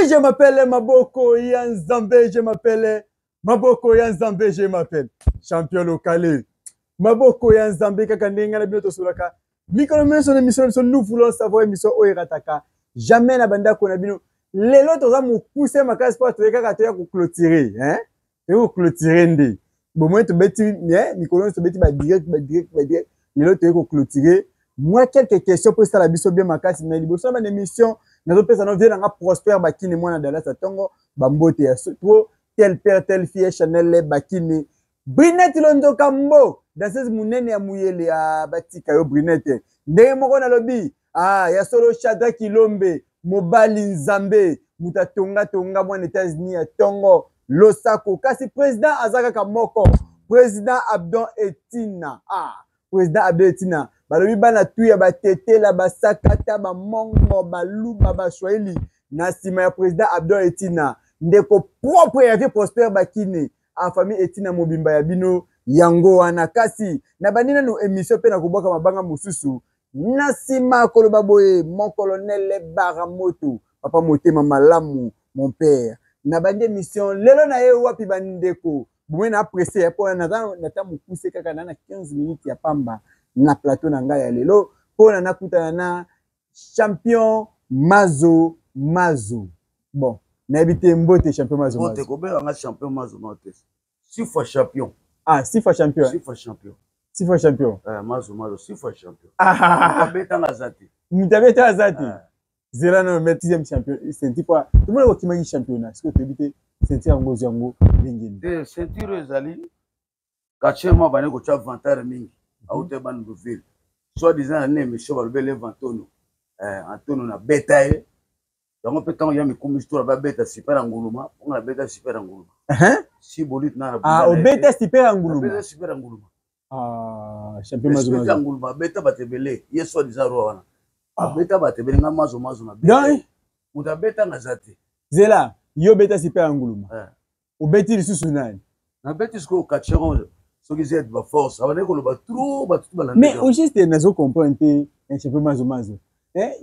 Oui, je m'appelle Maboko Yanzambe, je m'appelle Maboko Yanzambe, je m'appelle champion local. Maboko Yanzambe, Kakandenga, la bioto solaka. Nous voulons savoir émission Oirataka. Jamais na banda konabino. Les lots ont mou poussé ma case pour te clôturer, hein? Te clôturer ndi. Bon moi te beti, hein? Mikono te beti ba direct. Les lots te clôturer. Moi quelques questions pour ça la biso bien ma case mais liboso na émission na zo pesa no vient na prospère bakini mwana dala sa tongo bambote ya trop tel père tel fille Chanel bakini Brinette londo kambo dans munene ya muyele ya batika yo Brinette ndenge moko na lobi ya solo Shadrack Kilombe mobali nzambe tonga mwana États-Unis ya tongo losako kasi président azaka kamoko président Abdon Etina président Abdon Etina balobi bana tuya batete la basakata ba mongo baluba ba swahili na sima ya président Abdon Etina ndeko propre ya vie prospère bakine a famille Etina mobimba ya bino yango wana kasi na banina no émission pe na koboka mabanga mususu na sima koloba boye mon colonel Baramoto papa motema malamu mon père na bande mission lelo na ye wapi bandeko bumwe na apprécier pour na ta mukuse kaka na 15 minutes ya pamba na plateau na ngai ya lelo pona nakutana na champion Mazo bon na habité mbote champion Mazo mbote ko be nga champion Mazo 6 fois champion 6 fois champion 6 fois champion 6 fois champion Mazo 6 fois champion mutabeta azati zela no met 6e champion c'est tipo tout le monde qui m'a championnat est-ce que tu habité ceinture ngozi yango ndengeni ceinture ezali kachema bane ko cha avantage mingi aute ban nouvelle soit disant na émission ba bele vantono Antono na betaye donc peut temps ya mi comme histoire ba beta super nguluma on a beta super nguluma si bolit na o beta super nguluma beta super nguluma champion Mazo nguluma beta batebele ye soit disant wana beta batebele nga Mazo na beta muta beta na zate zela yo beta super nguluma o beti lisusu nani na beti sko kachero ce qui est de force ça va dire que le trop ba tout balanda mais au juste nazo comprendre un champion Mazo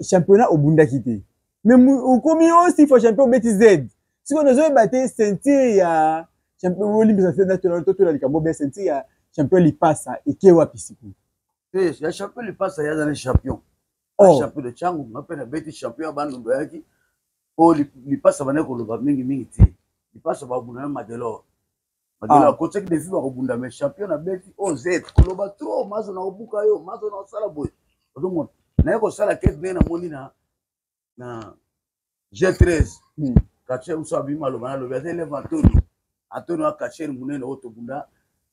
championnat au bunda quitté mais au combien aussi faut champion BTZ si on a battu ceinture ya champion olympique national tout la likambo bien ceinture ya champion lipasa et qui wapi siku ya champion lipasa ya dans champion champion de changu ngapena beti champion bandu yaki o lipasa bana ko loba mingi ti lipasa ba buna madelor Madela koche ki defi ba kobunda mais champion na beti OZ koloba trop Mazo na obuka yo Mazo na sala boy ozomo na yako sala quête na moni na G13 kache usabi malo bana lobi ate Antonio akache munene oto bunda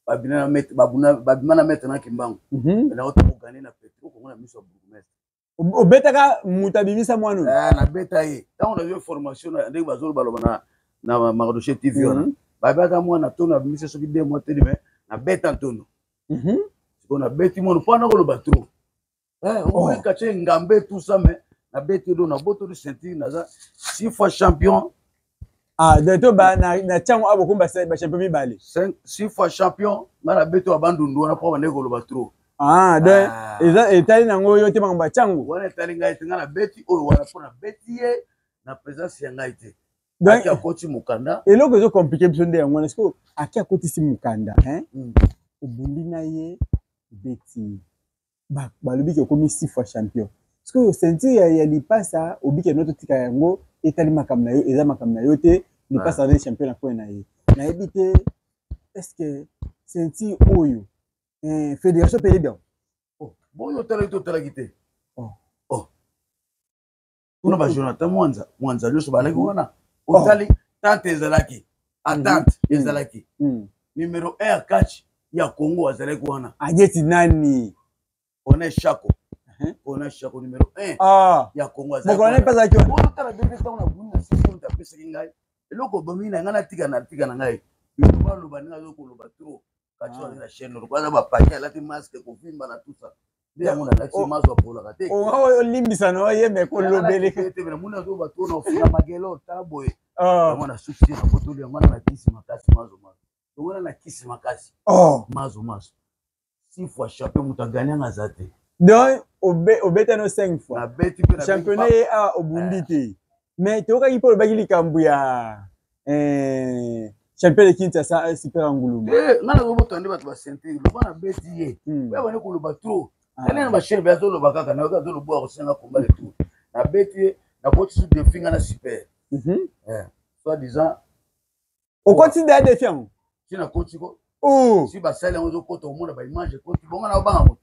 babina met babina mettre na kimbango na oto gagner na petro ko na miso bourgmestre obetaka mutabimisa mwanu na beta ye tant on a eu formation na ndenge bazolo balobana na Marodoche TV ona babaka mwana tona bimise soki 2 mois teli mais na beta Antonio siko na beti mwana pana ko loba trop on kache ngambe tout ça mais na beti do na boto de ceinture na za 6 fois champion de to ba na chango abo kumba ba champion mibale 6 fois champion na beti wa bandundu na po bande ko loba trop de eza etali nango yo te mangba chango wana etali ngai tinga na beti oyo wana pona beti ye na présence ya ngai te donc a koti mukanda et lo que compliqué besoin de ngwana est-ce que akia koti si mukanda obundi na ye beti ba lobi ke komi 6 fois champion est-ce que ceinture ya lipasa obike noto tika yango etali makamna yo eza makamna yo te lipasa na champion na ko na ye na ebite est-ce que ceinture oyo fédération paye bien bon yo tala kite kuna ba Jonathan Mwanza yo so ba laki wana otali tante ezalaki attente ezalaki numéro 1 catch ya Congo azalaki wana ajeti nani on est Chako numéro 1 ya Congo azalaki bon on est pas à qui on tala bébé ta on a bunda sisi on tape siki ngai eloko bomina ngana tika na ngai yo ba lobaninga zo ko loba trop catch na chaîne lo kwa ba paquet la masque ko vimba na tout ça dia mona laxi Mazo apola kate o limbisa no ye me ko lobele kete bena mona zo ba to na ofina magelo taboy mona suksi na botoli ngana na kisi makasi Mazo ngana na kisi makasi Mazo 6 fois champion mutaganya ngazate donc obeta no 5 fois na beti championnat a obundi te Mais tu as pour le bagili kambuya champion de Kinshasa super anguluma. Ngana ko botonde batu ba sentir lo bana beti ye. Ba bana ko lo batro. Tene ba chef ba zo lo bakaka na ka zo lo bo ko senga combat le tout. Na beti na ko tsu de finga na super. Soit disant au quotidien des fiants. Si na ko tiko. Oh. Si ba sale on zo ko to mo na ba image ko ti bonga na ba ngo.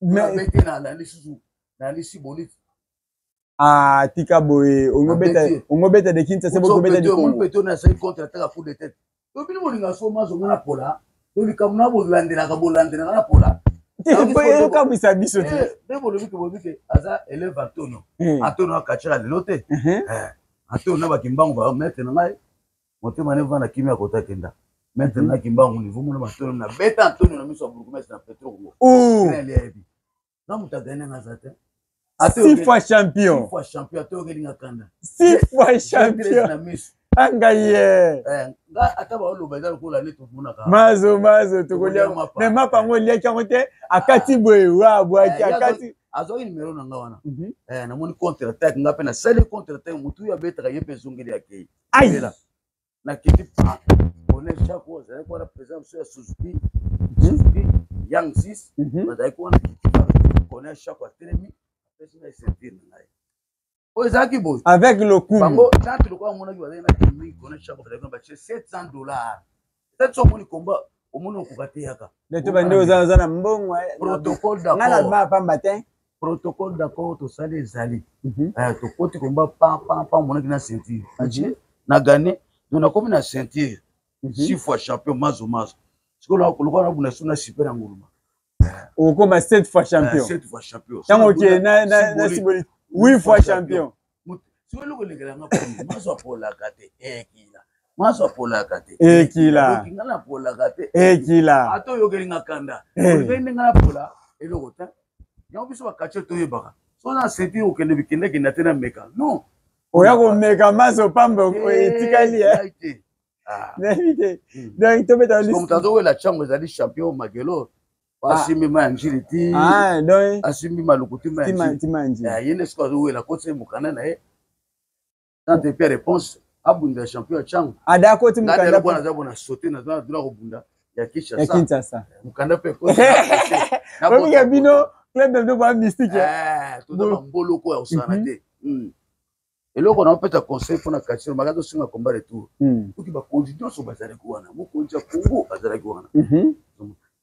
Mais beti na li susu. Na li si bonite. Ah, tika boy, on ngobeta de Kinshasa c'est beaucoup beta de Congo. On peut na 5 contre attaque à coup de tête. To bino mo linga so mazo ngana pola. To li kamuna bo landela ka bo landela ngana pola. Ti boy ka bisa biso ti. Debo le bo bike aza élève Antonio. Antonio akachira lelote. Antonio na ba kimbango ba mettre na ngai. Motema ne vana kimia kota kenda. Maintenant kimbango niveau mo na Antonio na beta Antonio na miso burgomestre na Petro Congo. Na mutagana ngazate. 6 fois champion. 6 fois champion. To gelinga kanda. 6 fois champion. Angaye. Nga ataba lo bazalo ko la neto munaka. Mazo to kolia. Mais mapa ngolia kyangote akati boy wa bwaki akati. Azo numéro na ngawana. Na moni contre attaque nga pe na sale contre attaque mutu ya betra yepe zongeli akei. Aïe. Na kiti pa. On est chaque fois ça ko la présence sur Suzuki. Yang 6. Bazai ko na on est chaque fois tenemi. Avec le coût. Bango, quand tu le vois, mon ami, il connaît chaque fois, $700. C'est son mon combat. Au monde, on va te protocole d'accord. Protocole d'accord, tout ça, les alliés. Tu côté combat, pas mon ami, ceinture. Na gagné, nous avons comme une ceinture. 6 fois champion, mazo. Ce que là, on a une super anguluma. Ou comme 7 fois champion. 7 fois champion. Tant que na symbolique 8 fois champion. Si vous voulez que la maso pour la gâter ekila. Maso pour la gâter ekila. Ngana pour la gâter ekila. Ato yo gelinga kanda. Ngene ngana pola eloko ta. Ya biso ba kache to yebaka. So na senti o kende bikende kina tena meka. Non. Oya ko meka maso pambo etikali Donc to beta liste. Comme tazo la chambre za champion Magelo. Asimi manjiriti. Donc asimi malukuti manji. Yene sko zo la côté mukana na e. Tant de pierre réponse abunda champion changu. Ada côté mukanda na bwana za bona sauter na za dura kubunda ya Kinshasa. Mukanda pe ko. Na bonga bino club de ba mystique. To da mboloko ya usana te. Eloko na peta conseil pour na kachiro magazo singa combat retour. Uki ba condition so bazare kuwana. Mo konja Congo bazare kuwana.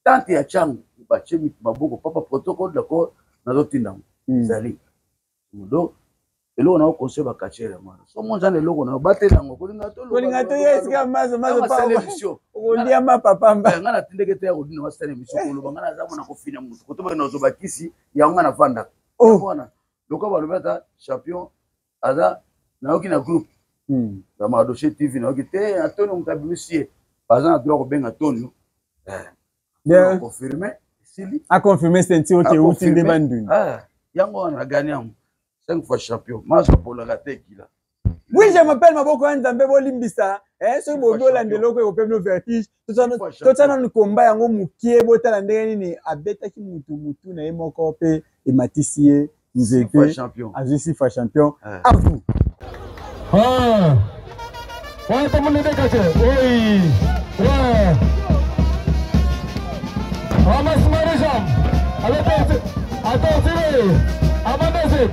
Tant ya changu ba chemi maboko papa protocole d'accord na zotinda. Zali. Donc eloko na conseil ba kachira mwana. So monza na eloko na batela ngo kolinga to yesika mazo pa. Olia mapa pamba. Ngana tindeke te ko dina wasane mission ko loba ngana zamu na ko fina mutu. Ko to ba no zo bakisi ya ngana fanda. Bwana. Loko ba lobeta champion aza na oki na groupe. Ba ma dossier TV na oki te Antonio Mkabilusie. Bazana na droit ko benga Antonio. Bien confirmé. Sili. A confirmé senti OK ou tinde bandu. Yango na gagnant 5 fois champion. Maso pour la gâter qui là. Oui, je m'appelle Maboko Nzambe Bolimbisa. So bobo landelo ko opemno vertige. Tout ça na combat yango mukie botala ndenge nini abetaki mutu na yemoko pe e matisie nzete. Azisi fois champion. À vous. Ouais, tout le monde est caché. Oui. Ouais. Ramasse moi les jambes. Attends, tirez. Abandonnez.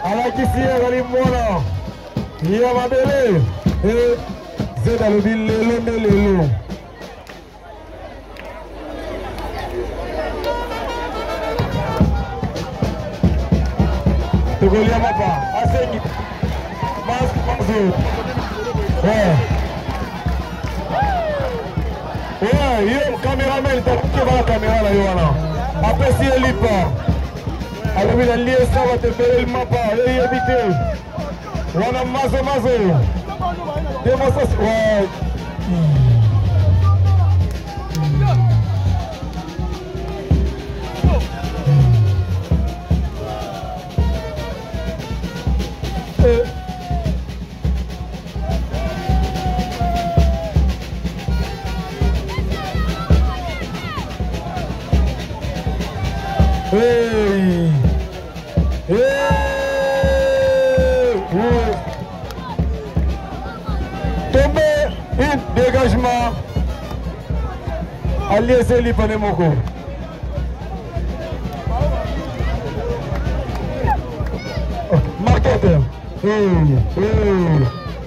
Alakisia walimwona Yabadele Et Z alobi lelo nde lelo. Togolia mapa, asengi. Mazo. Ouais. Ouais, yo caméraman t'as la caméra là Yohana. Après si elle pas. Alors il a lié ça va te faire le mapa, il est habité. Wana mazo. Démonstration. Ouais. Hey! Tombé, dégagement. Allié Seli Panemoko. Marketer.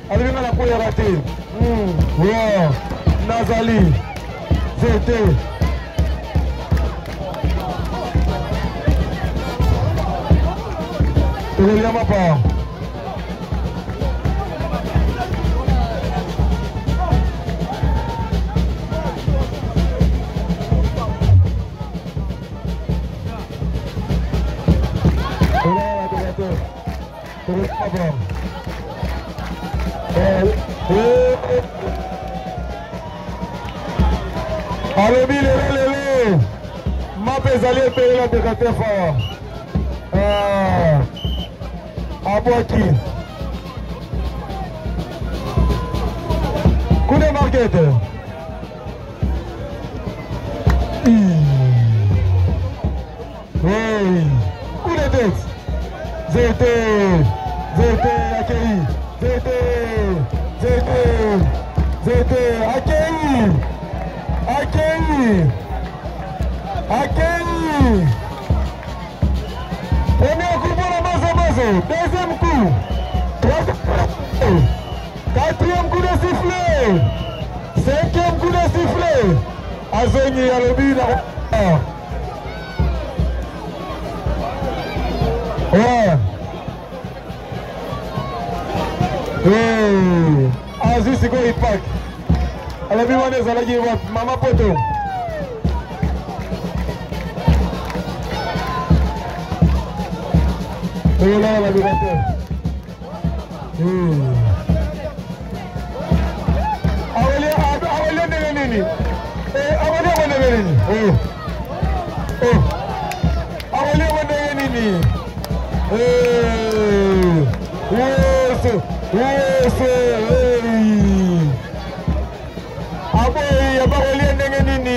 Allez, la première raté. Nazali. Zété. Togolia mapa. Alobi lelo. Mapa ezali epele na Dekatefa. Abouaki. Coup de marquette. Oui. Coup de tête. Zété accueilli. Zété accueilli. Premier coup pour la Mazo. Deuxième coup. Quatrième coup de sifflet. Cinquième coup de sifflet. Azoni Alobi. Ouais. Aziz Sigo Ipak. Alobi wane zalagi wat Mama Poto. Voilà la vérité. Awalia Neneni. Awalia Neneni. Awalia Neneni. Awalia Neneni.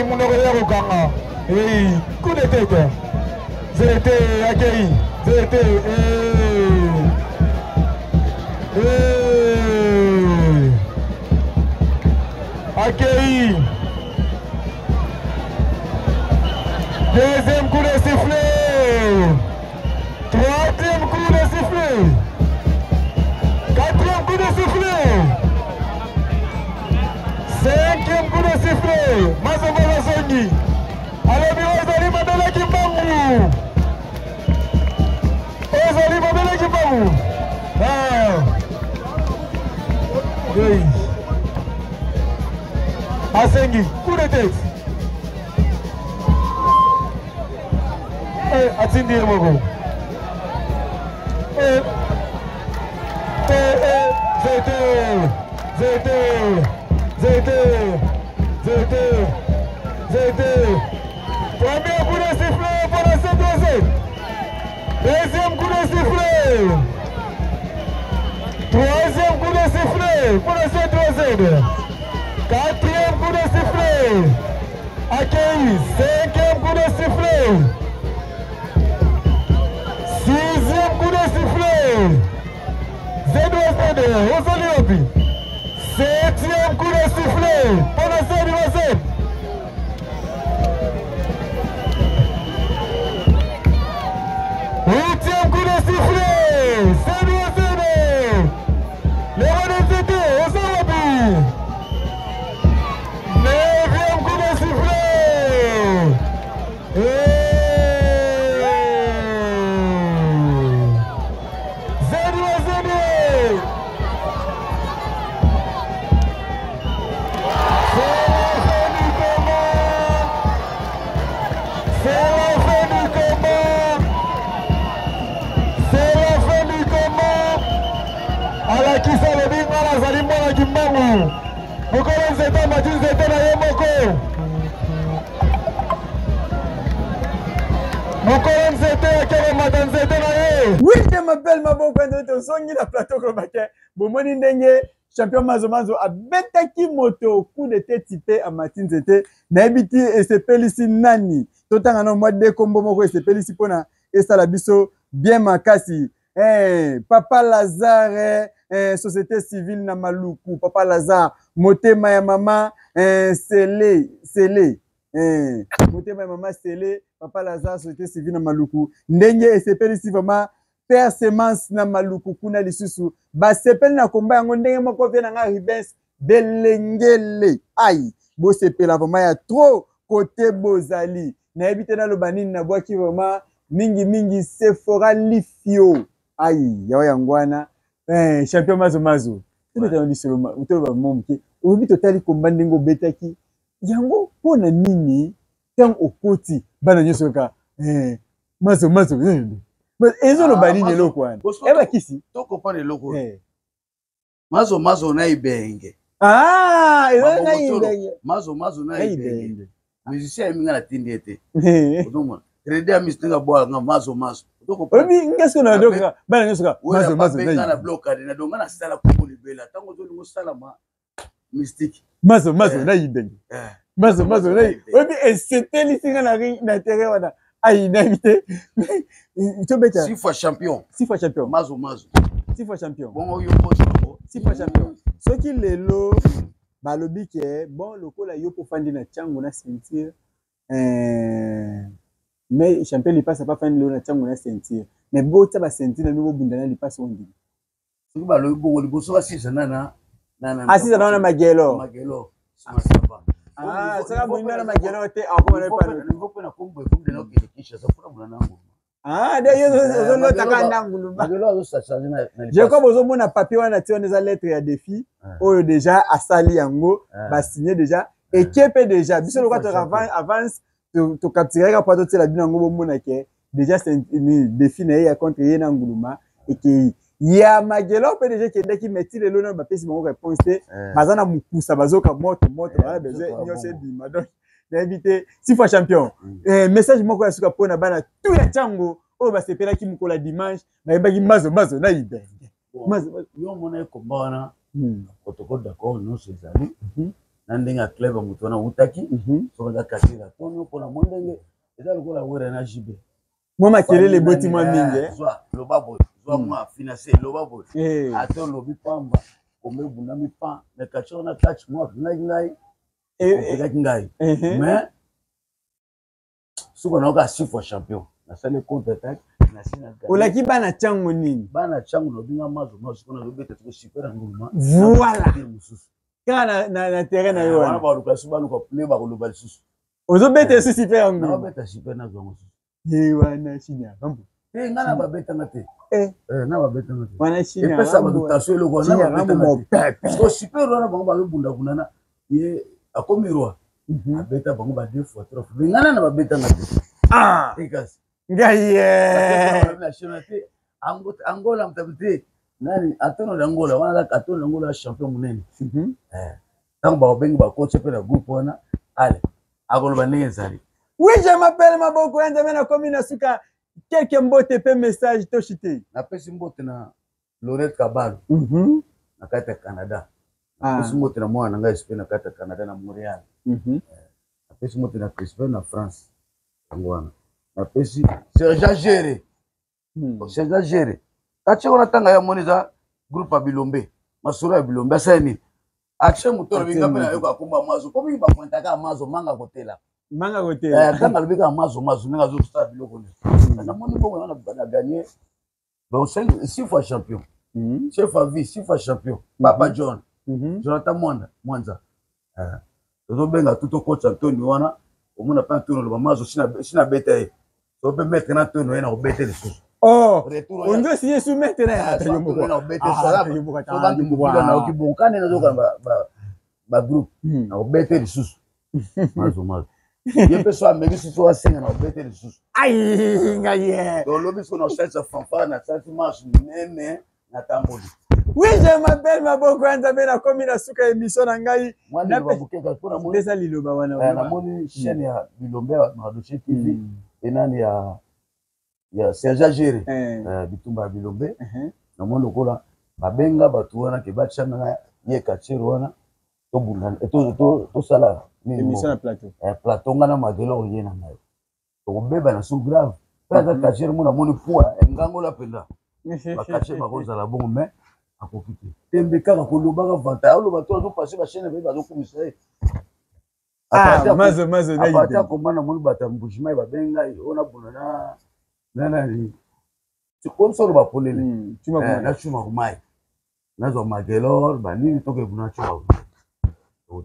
Munogoya Rukanga. Coup de tête. Zété accueilli. Zété. Accueilli. Deuxième coup de sifflet. Troisième coup de sifflet. Quatrième coup de sifflet. Cinquième coup de sifflet. Mazovola Songi. Alobi Ozali Mandela Kimbangu. Ozali Mandela Kimbangu. Oui. Asengi, coup de tête. Atindi Mogo. Premier coup de sifflet pour la C2Z. Deuxième coup de sifflet. Troisième coup de sifflet pour la C2Z. Quatrième coup de sifflet. Accueilli. Cinquième coup de sifflet. Sixième coup de sifflet. Z2Z. Osoliopi. Septième coup de sifflet pour la Z2Z. Huitième coup de sifflet. Z2Z. Les Renésités. mbangu. Mokolo nzete mati nzete na ye moko. Mokolo nzete akele mata nzete na ye. Oui, je m'appelle Maboko Nzete Songi na plateau Kromake. Bomoni ndenge champion Mazo Mazo abetaki moto coup de tête typé à Martin Nzete. Na ebiti esepelisi nani. Totanga no mois de kombo moko esepelisi pona esala biso bien makasi. Papa Lazare, société civile na Maluku. Papa Lazare, motema ya mama, Sele. Motema ya mama Sele. Papa Lazare, société civile na Maluku. Ndenge esepelisi vraiment Père Semence na Maluku kuna lisusu. Ba sepeli na komba yango ndenge moko vient na Ribens Belengele. Aïe, bo sepela vraiment ya trop côté Bozali. Na ebite na lobanini na boaki vraiment mingi Sephora Lifio. Aïe, yawa yangwana. Champion Mazo Mazo. Tele ta ndisolo utelo ba momke. Obi totali komba ndengo betaki. Yango pona nini tant okoti bana nyoso ka Mazo Mazo. Ezo lobanini loko wana. Eba kisi. To comprendre loko. Mazo Mazo na ibenge. Ezo na ibenge. Mazo Mazo na ibenge. Musicien minga na tindete. Odomona. Rede mistinga boa nga Mazo Mazo. Obi ngesko na doka bana nyoso ka Mazo Mazo na. Na blokade na donga na sala ko libela. Tango zo ngo sala ma mystique. Mazo Mazo na ibenge. Mazo Mazo na. Obi eseteli singa na terrain wana. Aïe, n'invité. Six fois champion. Mazo Mazo. 6 fois champion. Bon, 6 fois champion. Ce qui est lo, balobi ke bon lokola yo pour fandi na tchango na ceinture. Mais champion il passe pas fandi na tchango na ceinture. Mais bo ta ba ceinture na no bundana il passe on dit. Ce qui balobi bo libo so asisa na. Asisa na magelo. Magelo. Ça va na magelo te encore ne pas. Niveau na kombo kombo na okikisha ça fura mwana nangu. D'ailleurs zo taka ndangulu. Magelo zo sa changer na. Je crois bozo mona papier wana ti on les lettres ya défi. Oyo déjà asali yango ba signer déjà équipe déjà biso le quoi avance to capturer ka poto la bino ngo mona ke déjà c'est défi na ya contre yena nguluma et que ya magelo pe déjà qui ndeki meti le lono ba pesi mo réponse te bazana mukusa bazoka moto ba besoin nyose di madon d'inviter 6 fois champion message moko ya suka pona bana tout ya chango o ba sepela ki mukola dimanche na yebaki Mazo Mazo na ibenge Mazo yo mona ko bana protocole d'accord non c'est ça na ndenga club muto na utaki so ka katira tono pona mondenge eza lokola wera na jibe moi makelele boti moi mingi lo babo moi financer lo babo ato lo bipamba kombe bunda mipa na kacho na touch moi ngai ngai mais suko na ka 6 fois champion na sale contre attaque na sina olaki bana chango nini bana chango no binga Mazo Mazo kuna lo beta to super nguluma voilà kana na terrain na yo wana ba luka suba luka play ba ko ba susu ozo beta su super nguluma na beta super na zo susu wana chinya kambu ngana ba beta ngate na ba beta ngate wana chinya pesa ba dotation lo ko na ba beta ngate so super wana ba lo bunda kunana ye akomirwa abeta bango ba 2 fois 3 fois ngana na ba beta ngate ekas ngaye nationalité Angola mtabite nani atono d'Angola wana la atono d'Angola champion munene tant ba bengi ba coach pe na groupe wana allez agolo banenge zali. Oui, je m'appelle Maboko Nzambe na komi na suka quelques mbote pe message to chité na pesi mbote na Laurent Kabalo na kata Canada na pesi mbote na mwana ngai Spain na kata Canada na Montréal na pesi mbote na Crispin na France ngwana na pesi Serge Géré Serge Géré ache ona tanga ya moniza groupe ya Bilombe masura ya Bilombe asani ache mutoro binga pe na yo akumba Mazo komi ba kontaka Mazo manga kotela tanga lobika Mazo nenga zo sta biloko ne na moni bongo na gagner donc 6 fois champion chef à vie 6 fois champion Papa John Jonathan Mwanza zo benga tuto coach Antonio wana omona pa Antonio lo Mazo sina bete so pe mettre na Antonio na obete le sous on doit signer sous mettre na yo moko na obete sala so gandu mbuga na okibonka na zo ka ba groupe na obete le sous Mazo ye pe so ameki so asenga na obete le sous ai ngaye do lobi so na cherche fanfare na cherche marche nene na tamboli Oui, je m'appelle Maboko Nzambe na komi na suka émission na ngai. Mwana babuke ka pona mo. Pesa liloba wana. Na moni chaîne ya Bilombe na dossier TV et nani ya Serge Géré. Bitumba Bilombe. Na moni lokola babenga batu wana ke bachanga ye kachero wana to bungana to sala ni émission na plateau. Plateau ngana magelo yena nayo. To beba na sous grave. Pas kachero mona moni poa ngango la penda. Bakache bakoza la bongo mais akokite tembe kaka kolobaka vanta oloba to azopase bachaine baye bazokumisa ye mazo na apata komana moni bata mbushima babenga ona bona nani sponsor bapolele na chuma kumai nazo magelor banini toke buna chuma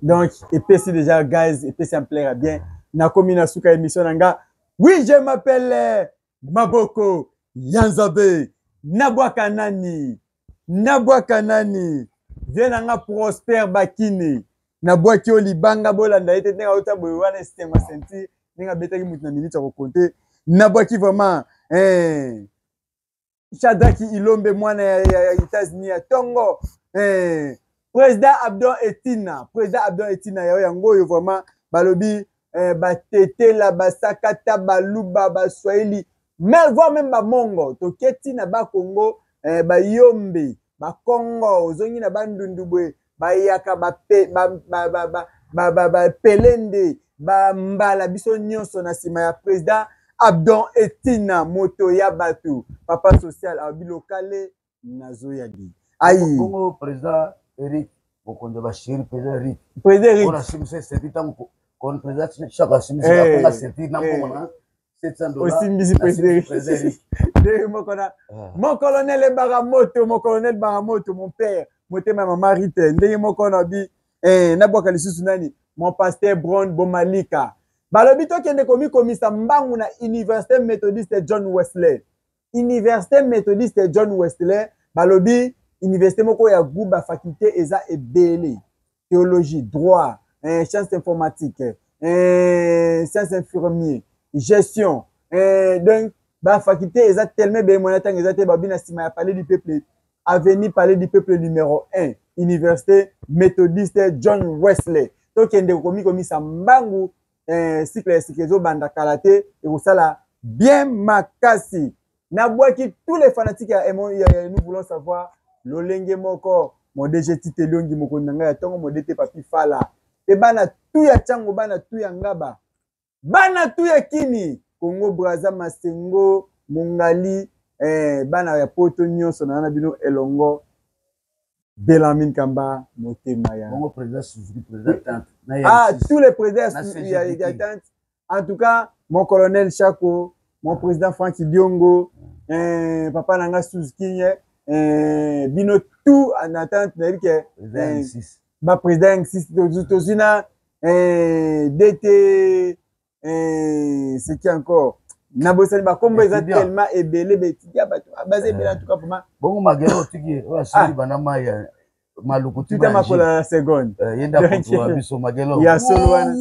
donc epesi déjà guys epesi en plaire bien na komi na suka émission nanga. Oui, je m'appelle Maboko Nzambe Nabwaka nani viens nga Prosper Bakini nabwaki olibanga bolanda ete tenga uta boy wana système senti ninga betaki mutu na minute ko compter nabwaki vraiment Shadraki Ilombe mwana ya États-Unis ya Tongo président Abdon Etina ya yango yo vraiment balobi batete la basakata baluba baswahili mais voire même ba mongo to keti na ba Congo ba yombe ba Congo ozongi na bandundu bwe ba yaka ba pelende ba mbala biso nyonso na sima ya président Abdon Etina moto ya batu papa social abilokale nazo ya di ayi Congo président Eric bokonde ba chéri président Eric on a simse c'est kon président chaque simse la c'est na mbona $700 aussi mbisi président mon colonel Baramoto mon père motema mama Rite ndenge moko na bi na bwaka lisusu nani mon pasteur Brown Bomalika balobi to kende komisa mbangu na Université Méthodiste John Wesley balobi université moko ya guba faculté eza ebele théologie droit sciences informatiques sciences infirmiers gestion donc ba faculté eza tellement bien monata eza te babina sima ya palais du peuple avenue palais du peuple numéro 1 Université Méthodiste John Wesley to kende komisa mbangu cycle sikezo banda kalaté et osala bien makasi na bwaki tous les fanatiques nous voulons savoir lolenge moko mon DG Tite Longi moko nanga ya tongo modete papi fala e bana tu ya chango bana tu ya ngaba bana tu ya kini Congo Brazza Masengo Mongali bana ya poto nyonso na bino elongo Belamine Kamba motema ya Congo président Suzuki président tous les présidents ya tante en tout cas mon colonel Chako mon président Francky Diongo papa nanga Suzuki bino tout en attente na que ba président insiste tozina DT c'est qui encore nabosani ba kombo eza tellement ebele betia bato basé bela en tout cas pour moi bongo magero tiki wa sili bana maya maluku tu ma kola la seconde yenda ko biso magelo ya solo wana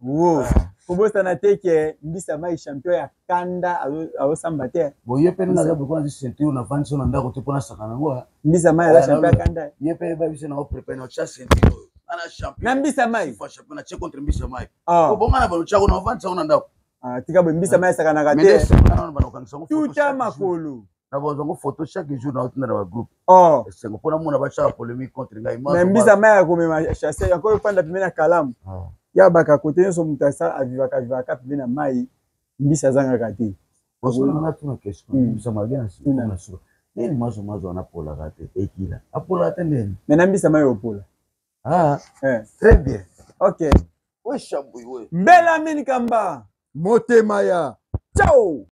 wo kobosa na teke mbisa mai champion ya kanda awo sambate boye pe na za boko na ceinture na vanso na ndako te pona sakana ngwa mbisa mai la champion ya kanda yepe ba biso na prepare na cha ceinture ana champion na mbisa mai fa champion na che contre mbisa mai ko bonga na balo chako na vanso na ndako tika bo mbisa mai sakana ka te tout a makolo na bozo photo chaque jour na na groupe c'est ko pona mona ba cha polémique contre ngai mais mbisa mai ya komema chasser encore panda pimena kalamu ya baka kote so mutasa avivaka pimena mai mbisa zanga kati bozo na tuna question mbisa magana si na sura nini mazo na pola kate ekila apola tendeni mais na mbisa mai opola très bien OK we shambu we Belamine Kamba motema ya ciao.